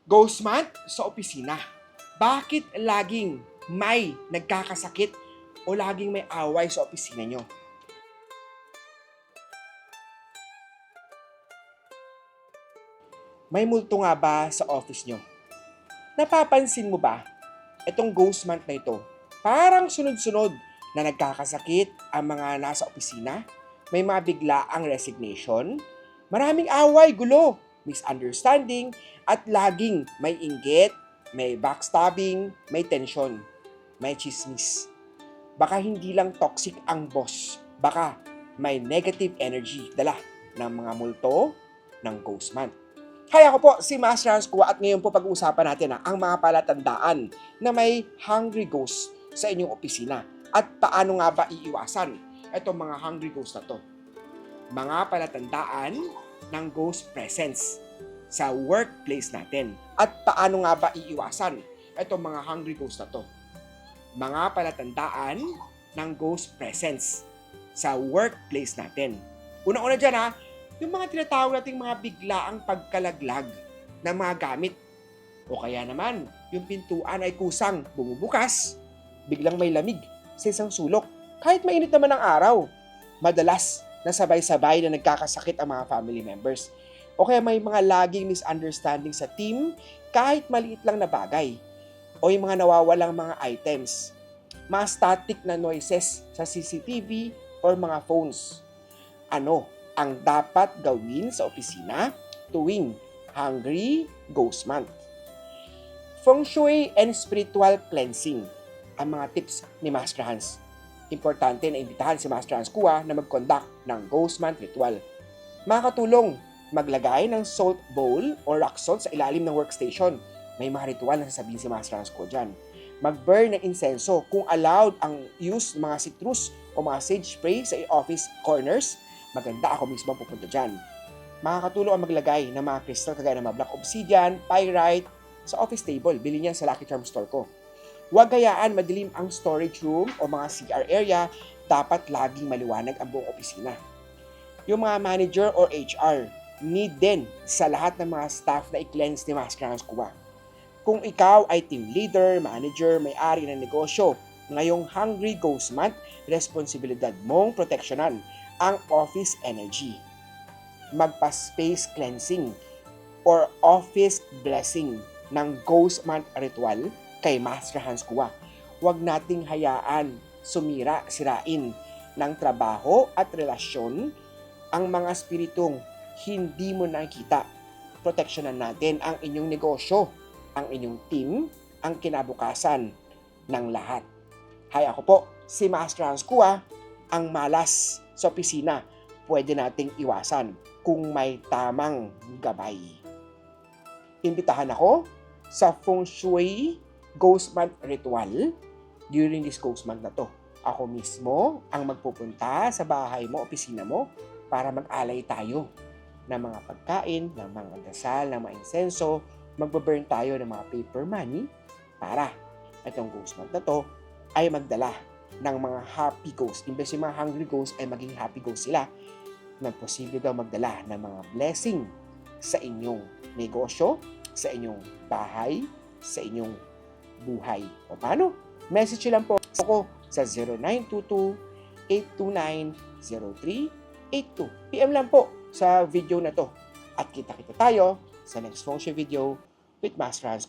Ghost month sa opisina. Bakit laging may nagkakasakit o laging may away sa opisina nyo? May multo nga ba sa office nyo? Napapansin mo ba, itong ghost month na ito, parang sunod-sunod na nagkakasakit ang mga nasa opisina? May mga biglaang resignation, maraming away, gulo, misunderstanding, at laging may inggit, may backstabbing, may tension, may chismis. Baka hindi lang toxic ang boss, baka may negative energy dala ng mga multo ng ghost month. Hi, ako po si Master Hans Kua at ngayon po pag-uusapan natin ang mga palatandaan na may hungry ghost sa inyong opisina at paano nga ba iiwasan itong mga hungry ghost na to. Mga palatandaan ng ghost presence sa workplace natin at paano nga ba iiwasan itong mga hungry ghost na to. Mga palatandaan ng ghost presence sa workplace natin. Una-una dyan yung mga tinatawag nating mga biglaang pagkalaglag ng mga gamit. O kaya naman, yung pintuan ay kusang bumubukas, biglang may lamig sa isang sulok. Kahit mainit naman ang araw, madalas na sabay-sabay na nagkakasakit ang mga family members. O kaya may mga laging misunderstanding sa team kahit maliit lang na bagay. O yung mga nawawalang mga items. Mga static na noises sa CCTV or mga phones. Ano ang dapat gawin sa opisina tuwing Hungry Ghost Month? Feng Shui and Spiritual Cleansing ang mga tips ni Master Hans. Importante na imbitahan si Master Hans Kua na mag-conduct ng Ghost Month ritual. Makakatulong maglagay ng salt bowl o rock salt sa ilalim ng workstation. May mga ritual na sasabihin si Master Hans Kua dyan. Mag-burn ng insenso kung allowed ang use ng mga citrus o mga sage spray sa office corners. Maganda, ako mismo pupunta dyan. Makakatulong ang maglagay ng mga crystal kagaya ng mga black obsidian, pyrite sa office table. Bili niyan sa Lucky Charm store ko. Huwag hayaan madilim ang storage room o mga CR area. Dapat laging maliwanag ang buong opisina. Yung mga manager or HR, need din sa lahat ng mga staff na i-cleanse ni Master Hans Kua. Kung ikaw ay team leader, manager, may-ari ng negosyo, ngayong Hungry Ghost Month, responsibilidad mong proteksyonan ang office energy. Magpa-space cleansing or office blessing ng Ghost Month ritual kay Master Hans Kua. Huwag nating hayaan sirain ng trabaho at relasyon ang mga spiritong hindi mo nakikita. Proteksyonan natin ang inyong negosyo, ang inyong team, ang kinabukasan ng lahat. Hi, ako po si Master Hans Kua. Ang malas sa opisina, pwede nating iwasan kung may tamang gabay. Imbitahan ako sa Feng Shui Ghost Month Ritual during this Ghost Month na to. Ako mismo ang magpupunta sa bahay mo, opisina mo, para mag-alay tayo ng mga pagkain, ng mga dasal, ng mga insenso. Magbaburn tayo ng mga paper money para itong Ghost Month na to ay magdala ng mga happy ghosts. Imbes yung mga hungry ghosts ay maging happy ghosts sila, na posible daw magdala ng mga blessing sa inyong negosyo, sa inyong bahay, sa inyong buhay. O paano? Message lang po ako sa 0922-829-0382. PM lang po sa video na to. At kita-kita tayo sa next Feng Shui video with Master Hans